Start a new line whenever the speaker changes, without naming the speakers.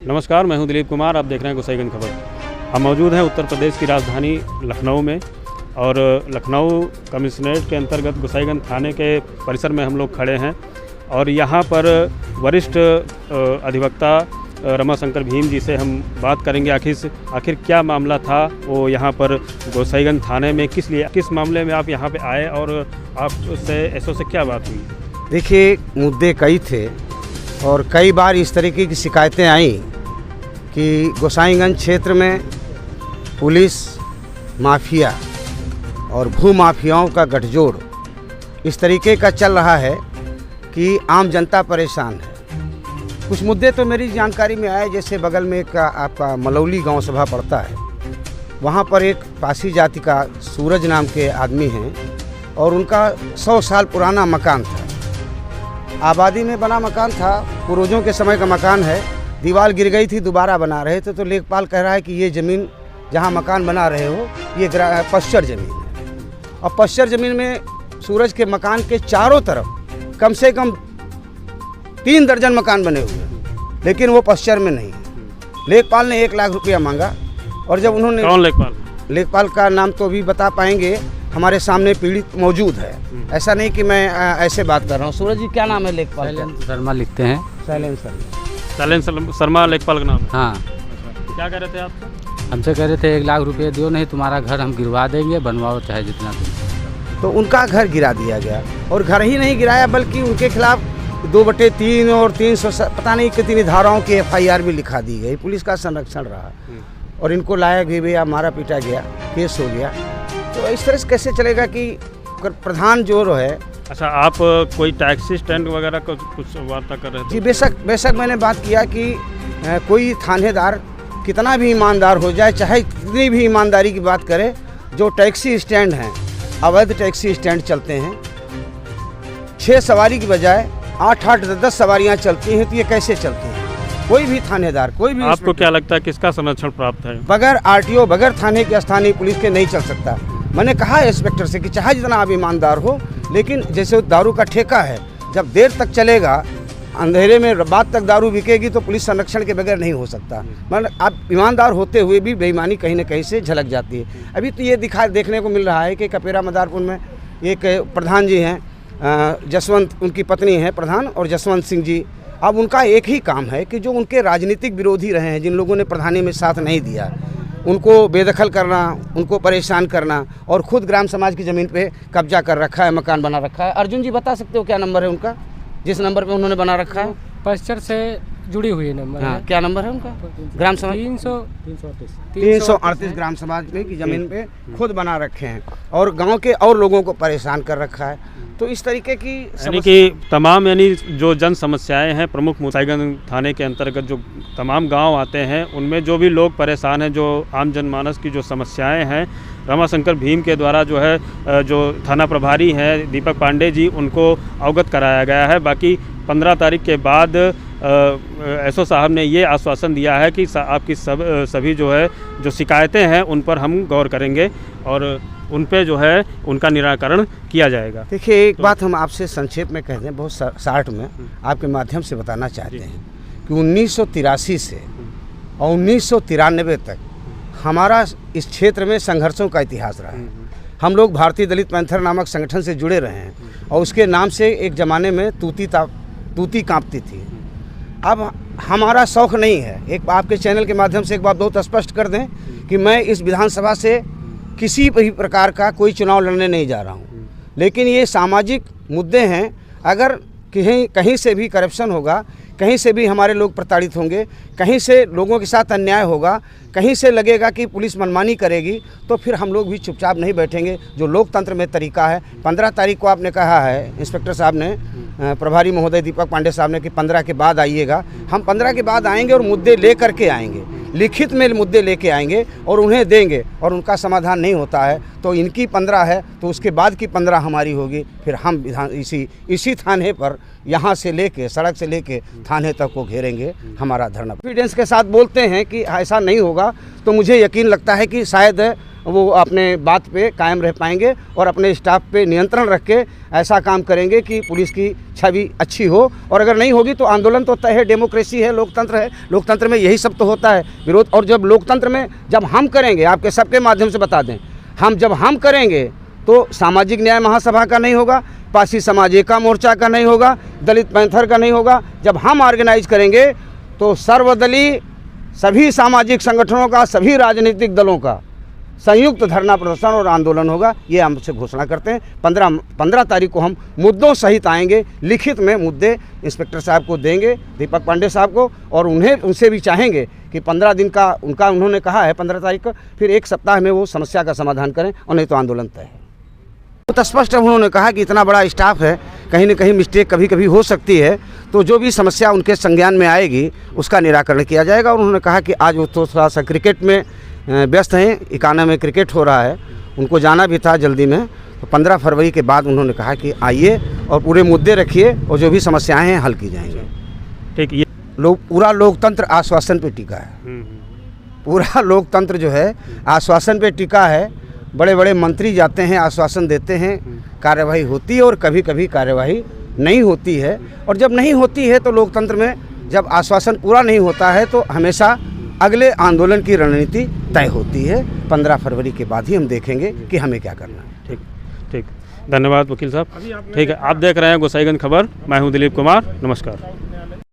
नमस्कार, मैं हूं दिलीप कुमार। आप देख रहे हैं गोसाईगंज खबर। हम मौजूद हैं उत्तर प्रदेश की राजधानी लखनऊ में और लखनऊ कमिश्नरेट के अंतर्गत गोसाईगंज थाने के परिसर में हम लोग खड़े हैं और यहाँ पर वरिष्ठ अधिवक्ता रमाशंकर भीम जी से हम बात करेंगे आखिर क्या मामला था वो यहाँ पर गोसाईगंज थाने में, किस मामले में आप यहाँ पे आए और आपसे एसओ से क्या बात हुई।
देखिए, मुद्दे कई थे और कई बार इस तरीके की शिकायतें आई कि गोसाईगंज क्षेत्र में पुलिस माफिया और भू माफियाओं का गठजोड़ इस तरीके का चल रहा है कि आम जनता परेशान है। कुछ मुद्दे तो मेरी जानकारी में आए, जैसे बगल में एक आपका मलौली गांव सभा पड़ता है, वहां पर एक पासी जाति का सूरज नाम के आदमी हैं और उनका 100 साल पुराना मकान था। आबादी में बना मकान था, पूर्वजों के समय का मकान है। दीवार गिर गई थी, दोबारा बना रहे थे तो लेखपाल कह रहा है कि ये ज़मीन जहाँ मकान बना रहे हो ये पश्चर ज़मीन है। और पश्चर ज़मीन में सूरज के मकान के चारों तरफ कम से कम 3 दर्जन मकान बने हुए हैं, लेकिन वो पश्चर में नहीं है। लेखपाल ने 1 लाख रुपया मांगा और जब उन्होंने,
कौन लेखपाल?
लेखपाल का नाम तो अभी बता पाएंगे, हमारे सामने पीड़ित मौजूद है। ऐसा नहीं कि मैं ऐसे बात कर रहा हूँ। सूरज जी, क्या नाम है लेखपाल?
शैलेंद्र शर्मा लिखते हैं।
शैलेंद्र शर्मा लेखपाल का नाम है।
हाँ।
क्या कह रहे थे आप?
हमसे कह रहे थे 1 लाख रुपये दो, नहीं तुम्हारा घर हम गिरवा देंगे, बनवाओ चाहे जितना तुम।
तो उनका घर गिरा दिया गया और घर ही नहीं गिराया बल्कि उनके खिलाफ 2/3 और 300 पता नहीं कितनी धाराओं की FIR भी लिखा दी गई। पुलिस का संरक्षण रहा और इनको लाया भी गया, मारा पीटा गया, केस हो गया। तो इस तरह से कैसे चलेगा कि प्रधान जो है।
अच्छा, आप कोई टैक्सी स्टैंड वगैरह को कुछ वार्ता कर रहे थे?
जी बेशक मैंने बात किया कि कोई थानेदार कितना भी ईमानदार हो जाए, चाहे कितनी भी ईमानदारी की बात करे, जो टैक्सी स्टैंड हैं, अवैध टैक्सी स्टैंड चलते हैं, 6 सवारी की बजाय 8-8, 10 सवारियां चलती हैं, तो ये कैसे चलती हैं? कोई भी थानेदार, कोई भी।
आपको क्या लगता है किसका संरक्षण प्राप्त है?
बगैर RTO, बगैर थाने के स्थानीय पुलिस के नहीं चल सकता। मैंने कहा है इंस्पेक्टर से कि चाहे जितना आप ईमानदार हो, लेकिन जैसे दारू का ठेका है, जब देर तक चलेगा, अंधेरे में रात तक दारू बिकेगी तो पुलिस संरक्षण के बगैर नहीं हो सकता। मतलब आप ईमानदार होते हुए भी बेईमानी कहीं न कहीं से झलक जाती है। अभी तो ये देखने को मिल रहा है कि कपेरा मदारपुर में एक प्रधान जी हैं, जसवंत, उनकी पत्नी है प्रधान, और जसवंत सिंह जी। अब उनका एक ही काम है कि जो उनके राजनीतिक विरोधी रहे हैं, जिन लोगों ने प्रधानी में साथ नहीं दिया, उनको बेदखल करना, उनको परेशान करना और खुद ग्राम समाज की ज़मीन पे कब्जा कर रखा है, मकान बना रखा है। अर्जुन जी, बता सकते हो क्या नंबर है उनका, जिस नंबर पे उन्होंने बना रखा है?
पश्चर से जुड़ी हुई नंबर।
हाँ, क्या नंबर है उनका? ग्राम समाज 338 ग्राम समाज में की ज़मीन पे खुद बना रखे हैं और गांव के और लोगों को परेशान कर रखा है। तो इस तरीके की
यानी कि तमाम जो जन समस्याएं हैं, प्रमुख गोसाईगंज थाने के अंतर्गत जो तमाम गांव आते हैं, उनमें जो भी लोग परेशान हैं, जो आम जनमानस की जो समस्याएं हैं, रमाशंकर भीम के द्वारा जो है, जो थाना प्रभारी हैं दीपक पांडे जी, उनको अवगत कराया गया है। बाकी 15 तारीख के बाद एसओ साहब ने ये आश्वासन दिया है कि आपकी सभी जो है जो शिकायतें हैं उन पर हम गौर करेंगे और उन पे जो है उनका निराकरण किया जाएगा।
देखिए, एक बात हम आपसे संक्षेप में कह दें, बहुत शार्ट में आपके माध्यम से बताना चाहते हैं कि 1983 से और 1993 तक हमारा इस क्षेत्र में संघर्षों का इतिहास रहा है। हम लोग भारतीय दलित पैंथर नामक संगठन से जुड़े रहे हैं और उसके नाम से एक ज़माने में तूती कांपती थी। अब हमारा शौक़ नहीं है, एक आपके चैनल के माध्यम से एक बात बहुत स्पष्ट कर दें कि मैं इस विधानसभा से किसी भी प्रकार का कोई चुनाव लड़ने नहीं जा रहा हूं, लेकिन ये सामाजिक मुद्दे हैं। अगर कहीं से भी करप्शन होगा, कहीं से भी हमारे लोग प्रताड़ित होंगे, कहीं से लोगों के साथ अन्याय होगा, कहीं से लगेगा कि पुलिस मनमानी करेगी, तो फिर हम लोग भी चुपचाप नहीं बैठेंगे। जो लोकतंत्र में तरीका है, 15 तारीख को आपने कहा है इंस्पेक्टर साहब ने, प्रभारी महोदय दीपक पांडे साहब ने, कि 15 के बाद आइएगा। हम 15 के बाद आएंगे और मुद्दे ले करके आएंगे, लिखित में मुद्दे लेके आएंगे और उन्हें देंगे, और उनका समाधान नहीं होता है तो इनकी 15 है तो उसके बाद की 15 हमारी होगी। फिर हम इसी थाने पर यहाँ से लेके, सड़क से लेके थाने तक को घेरेंगे हमारा धरना। कॉन्फिडेंस के साथ बोलते हैं कि ऐसा नहीं होगा, तो मुझे यकीन लगता है कि शायद वो अपने बात पे कायम रह पाएंगे और अपने स्टाफ पे नियंत्रण रख के ऐसा काम करेंगे कि पुलिस की छवि अच्छी हो। और अगर नहीं होगी तो आंदोलन तो तय है, डेमोक्रेसी है, लोकतंत्र है, लोकतंत्र में यही सब तो होता है, विरोध। और जब लोकतंत्र में जब हम करेंगे, आपके सबके माध्यम से बता दें, जब हम करेंगे तो सामाजिक न्याय महासभा का नहीं होगा, पासी समाज एका मोर्चा का नहीं होगा, दलित पैंथर का नहीं होगा। जब हम ऑर्गेनाइज करेंगे तो सर्वदलीय सभी सामाजिक संगठनों का, सभी राजनीतिक दलों का संयुक्त धरना प्रदर्शन और आंदोलन होगा। ये हमसे घोषणा करते हैं। 15 तारीख को हम मुद्दों सहित आएंगे, लिखित में मुद्दे इंस्पेक्टर साहब को देंगे, दीपक पांडे साहब को, और उनसे भी चाहेंगे कि 15 दिन का उनका उन्होंने कहा है 15 तारीख को, फिर 1 सप्ताह में वो समस्या का समाधान करें, और नहीं तो आंदोलन तय है। तो स्पष्ट उन्होंने कहा कि इतना बड़ा स्टाफ है, कहीं न कहीं मिस्टेक कभी कभी हो सकती है, तो जो भी समस्या उनके संज्ञान में आएगी उसका निराकरण किया जाएगा। और उन्होंने कहा कि आज वो थोड़ा सा क्रिकेट में व्यस्त हैं, इकाना में क्रिकेट हो रहा है, उनको जाना भी था जल्दी में, तो 15 फरवरी के बाद उन्होंने कहा कि आइए और पूरे मुद्दे रखिए और जो भी समस्याएं हैं हल की जाएंगी।
ठीक, ये
पूरा लोकतंत्र आश्वासन पे टिका है, पूरा लोकतंत्र जो है आश्वासन पे टिका है। बड़े बड़े मंत्री जाते हैं, आश्वासन देते हैं, कार्यवाही होती है और कभी कभी कार्यवाही नहीं होती है। और जब नहीं होती है तो लोकतंत्र में जब आश्वासन पूरा नहीं होता है तो हमेशा अगले आंदोलन की रणनीति तय होती है। 15 फरवरी के बाद ही हम देखेंगे कि हमें क्या करना है।
ठीक ठीक, धन्यवाद वकील साहब। ठीक है, आप देख रहे हैं गोसाईगंज खबर, मैं हूं दिलीप कुमार, नमस्कार।